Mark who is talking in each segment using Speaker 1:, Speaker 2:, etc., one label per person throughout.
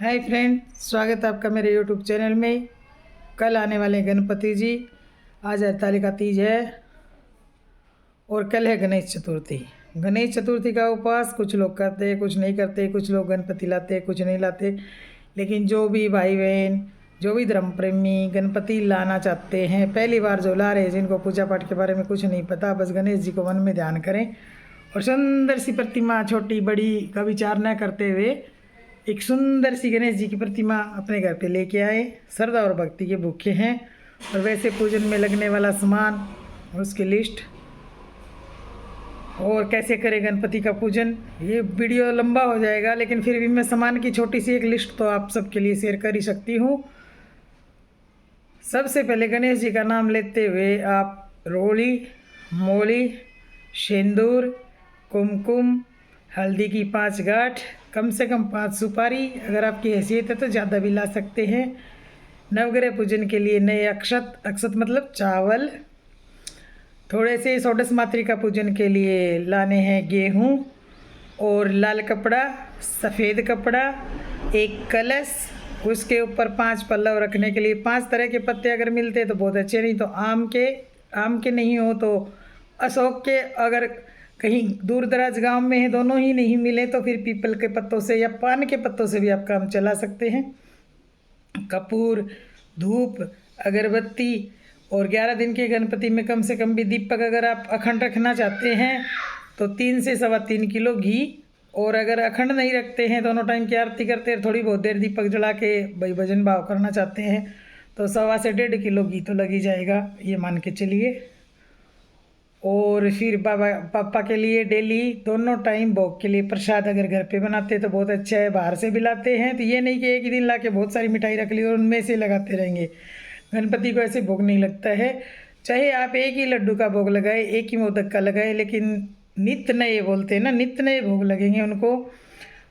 Speaker 1: Hi friend, स्वागत है आपका मेरे यूट्यूब चैनल में। कल आने वाले गणपति जी, आज हरतालिका तीज है और कल है गणेश चतुर्थी। गणेश चतुर्थी का उपवास कुछ लोग करते हैं, कुछ नहीं करते। कुछ लोग गणपति लाते हैं, कुछ नहीं लाते। लेकिन जो भी भाई बहन, जो भी धर्म प्रेमी गणपति लाना चाहते हैं, पहली बार जो ला रहे हैं, जिनको पूजा पाठ के बारे में कुछ नहीं पता, बस गणेश जी को मन में ध्यान करें और सुंदर सी प्रतिमा, छोटी बड़ी का विचार न करते हुए एक सुंदर सी गणेश जी की प्रतिमा अपने घर पे लेके आए। श्रद्धा और भक्ति के भूखे हैं और वैसे पूजन में लगने वाला सामान और उसकी लिस्ट और कैसे करें गणपति का पूजन, ये वीडियो लंबा हो जाएगा, लेकिन फिर भी मैं सामान की छोटी सी एक लिस्ट तो आप सबके लिए शेयर कर ही सकती हूँ। सबसे पहले गणेश जी का नाम लेते हुए आप रोली, मोली, सिंदूर, कुमकुम, हल्दी की 5 गांठ, कम से कम 5 सुपारी, अगर आपकी हैसियत है तो ज़्यादा भी ला सकते हैं। नवग्रह पूजन के लिए नए अक्षत, अक्षत मतलब चावल, थोड़े से षोडश मातृका पूजन के लिए लाने हैं गेहूँ और लाल कपड़ा, सफ़ेद कपड़ा, एक कलश, उसके ऊपर 5 पल्लव रखने के लिए 5 तरह के पत्ते अगर मिलते तो बहुत अच्छे, नहीं तो आम के नहीं हो तो अशोक के, अगर कहीं दूर दराज गांव में है दोनों ही नहीं मिले तो फिर पीपल के पत्तों से या पान के पत्तों से भी आप काम चला सकते हैं। कपूर, धूप, अगरबत्ती और 11 दिन के गणपति में कम से कम भी दीपक अगर आप अखंड रखना चाहते हैं तो 3 से 3.25 किलो घी, और अगर अखंड नहीं रखते हैं, दोनों टाइम की आरती करते हैं, थोड़ी बहुत देर दीपक जला के भाई भजन भाव करना चाहते हैं तो 1.25 से 1.5 किलो घी तो लग ही जाएगा, ये मान के चलिए। और फिर पापा के लिए डेली दोनों टाइम भोग के लिए प्रसाद अगर घर पे बनाते तो बहुत अच्छा है। बाहर से भी लाते हैं तो ये नहीं कि एक ही दिन ला के बहुत सारी मिठाई रख ली और उनमें से लगाते रहेंगे। गणपति को ऐसे भोग नहीं लगता है। चाहे आप एक ही लड्डू का भोग लगाए, एक ही मोदक का लगाए, लेकिन नित्य नए बोलते हैं ना, नित्य नए भोग लगेंगे उनको।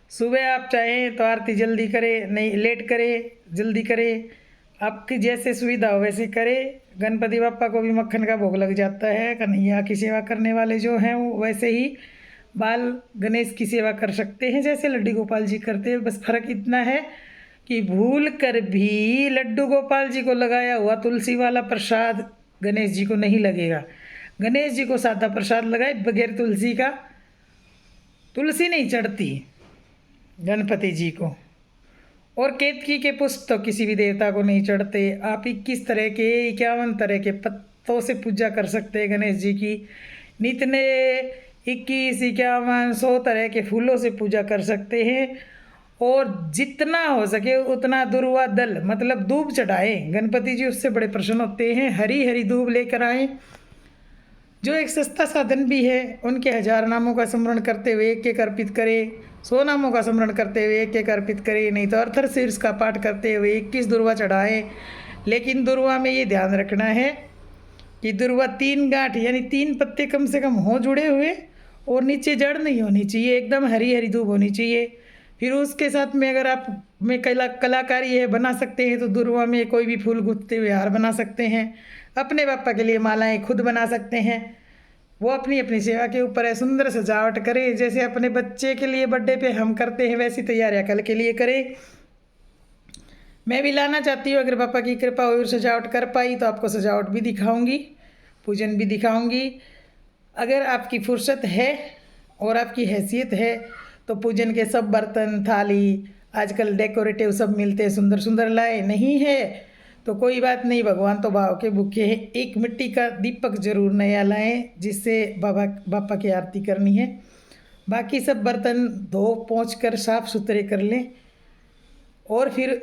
Speaker 1: सुबह आप चाहें तो आरती जल्दी करें, नहीं लेट करें, जल्दी करें, आपकी जैसे सुविधा हो वैसे करें। गणपति बापा को भी मक्खन का भोग लग जाता है। कन्हैया की सेवा करने वाले जो हैं वो वैसे ही बाल गणेश की सेवा कर सकते हैं जैसे लड्डू गोपाल जी करते हैं। बस फर्क इतना है कि भूल कर भी लड्डू गोपाल जी को लगाया हुआ तुलसी वाला प्रसाद गणेश जी को नहीं लगेगा। गणेश जी को सादा प्रसाद लगाए बगैर तुलसी का, तुलसी नहीं चढ़ती गणपति जी को। और केतकी के पुष्प तो किसी भी देवता को नहीं चढ़ते। आप 21 तरह के 51 तरह के पत्तों से पूजा कर सकते हैं गणेश जी की। नित्य ने 21, 51, 100 तरह के फूलों से पूजा कर सकते हैं। और जितना हो सके उतना दुर्वा दल मतलब दूब चढ़ाए, गणपति जी उससे बड़े प्रसन्न होते हैं। हरी हरी दूब लेकर आए, जो एक सस्ता साधन भी है। उनके 1000 नामों का स्मरण करते हुए एक एक अर्पित करें, 100 नामों का स्मरण करते हुए एक एक अर्पित करें, नहीं तो अर्थशीर्ष का पाठ करते हुए 21 दुर्वा चढ़ाएं। लेकिन दुर्वा में ये ध्यान रखना है कि दुर्वा 3 गांठ यानी 3 पत्ते कम से कम हों जुड़े हुए, और नीचे जड़ नहीं होनी चाहिए, एकदम हरी हरी दूब होनी चाहिए। फिर उसके साथ में अगर आप में कलाकारी है, बना सकते हैं तो दुर्वा में कोई भी फूल गुथते हुए हार बना सकते हैं। अपने पापा के लिए मालाएं खुद बना सकते हैं, वो अपनी अपनी सेवा के ऊपर है। सुंदर सजावट करें, जैसे अपने बच्चे के लिए बर्थडे पे हम करते हैं वैसी तैयारियां कल के लिए करें। मैं भी लाना चाहती हूँ, अगर पापा की कृपा हुई और सजावट कर पाई तो आपको सजावट भी दिखाऊंगी, पूजन भी दिखाऊंगी। अगर आपकी फुर्सत है और आपकी हैसियत है तो पूजन के सब बर्तन, थाली, आजकल डेकोरेटिव सब मिलते हैं, सुंदर सुंदर लाए। नहीं है तो कोई बात नहीं, भगवान तो भाव के भूखे हैं। एक मिट्टी का दीपक जरूर नया लाएं जिससे बापा की आरती करनी है। बाकी सब बर्तन धो पोंछ कर साफ सुथरे कर लें और फिर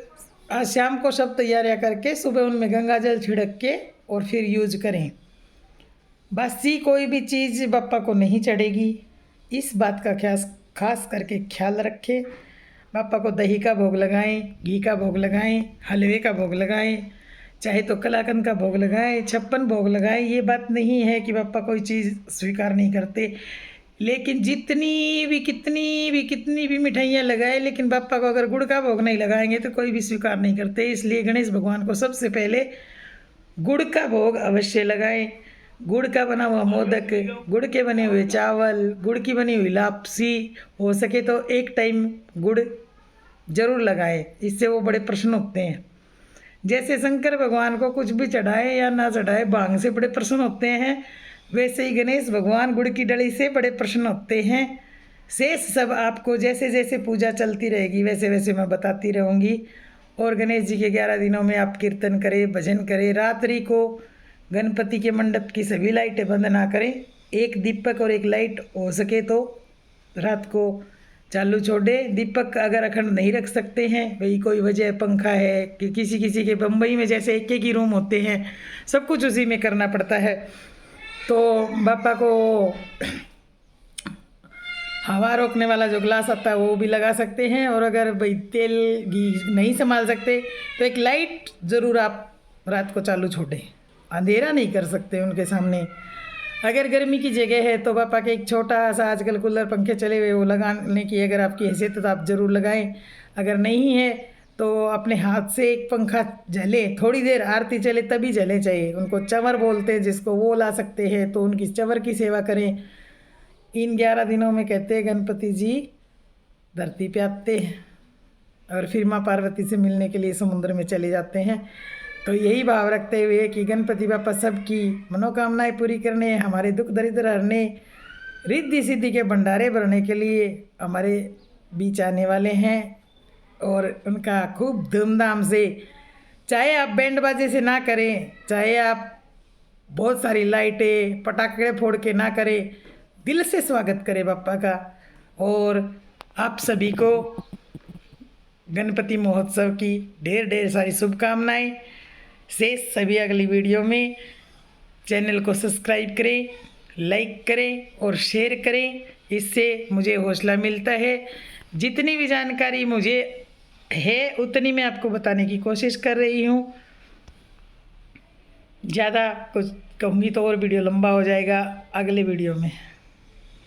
Speaker 1: आज शाम को सब तैयारियां करके सुबह उनमें गंगा जल छिड़क के और फिर यूज करें। बासी कोई भी चीज़ बापा को नहीं चढ़ेगी, इस बात का खास करके ख्याल रखें। पापा को दही का भोग लगाएं, घी का भोग लगाएं, हलवे का भोग लगाएं, चाहे तो कलाकंद का भोग लगाएं, 56 भोग लगाएं। ये बात नहीं है कि पापा कोई चीज़ स्वीकार नहीं करते, लेकिन कितनी भी मिठाइयाँ लगाए, लेकिन पापा को अगर गुड़ का भोग नहीं लगाएंगे तो कोई भी स्वीकार नहीं करते। इसलिए गणेश भगवान को सबसे पहले गुड़ का भोग अवश्य लगाएं। गुड़ का बना हुआ मोदक, गुड़ के बने हुए चावल, गुड़ की बनी हुई लापसी, हो सके तो एक टाइम गुड़ जरूर लगाएं, इससे वो बड़े प्रसन्न होते हैं। जैसे शंकर भगवान को कुछ भी चढ़ाए या ना चढ़ाए भांग से बड़े प्रसन्न होते हैं, वैसे ही गणेश भगवान गुड़ की डली से बड़े प्रसन्न होते हैं। शेष सब आपको जैसे जैसे पूजा चलती रहेगी वैसे वैसे मैं बताती रहूँगी। और गणेश जी के 11 दिनों में आप कीर्तन करें, भजन करें। रात्रि को गणपति के मंडप की सभी लाइटें बंद ना करें, एक दीपक और एक लाइट हो सके तो रात को चालू छोड़े। दीपक अगर अखंड नहीं रख सकते हैं, भाई कोई वजह पंखा है कि किसी किसी के बम्बई में जैसे एक ही रूम होते हैं, सब कुछ उसी में करना पड़ता है, तो बापा को हवा रोकने वाला जो ग्लास आता है वो भी लगा सकते हैं। और अगर भाई तेल घी नहीं संभाल सकते तो एक लाइट ज़रूर आप रात को चालू छोड़ें, अंधेरा नहीं कर सकते उनके सामने। अगर गर्मी की जगह है तो पापा के एक छोटा सा आजकल कूलर पंखे चले हुए वो लगाने की अगर आपकी हैसियत है तो आप ज़रूर लगाएं। अगर नहीं है तो अपने हाथ से एक पंखा जले, थोड़ी देर आरती चले तभी जले चाहिए। उनको चंवर बोलते हैं जिसको, वो ला सकते हैं तो उनकी चंवर की सेवा करें। इन 11 दिनों में कहते हैं गणपति जी धरती पे आते हैं और फिर माँ पार्वती से मिलने के लिए समुद्र में चले जाते हैं। तो यही भाव रखते हुए कि गणपति बापा सबकी मनोकामनाएं पूरी करने, हमारे दुख दरिद्र हरने, रिद्धि सिद्धि के भंडारे भरने के लिए हमारे बीच आने वाले हैं। और उनका खूब धूमधाम से, चाहे आप बैंड बाजे से ना करें, चाहे आप बहुत सारी लाइटें पटाखे फोड़ के ना करें, दिल से स्वागत करें बापा का। और आप सभी को गणपति महोत्सव की ढेर ढेर सारी शुभकामनाएं। शेष सभी अगली वीडियो में। चैनल को सब्सक्राइब करें, लाइक करें और शेयर करें, इससे मुझे हौसला मिलता है। जितनी भी जानकारी मुझे है उतनी मैं आपको बताने की कोशिश कर रही हूँ। ज़्यादा कुछ कहूँगी तो और वीडियो लंबा हो जाएगा। अगले वीडियो में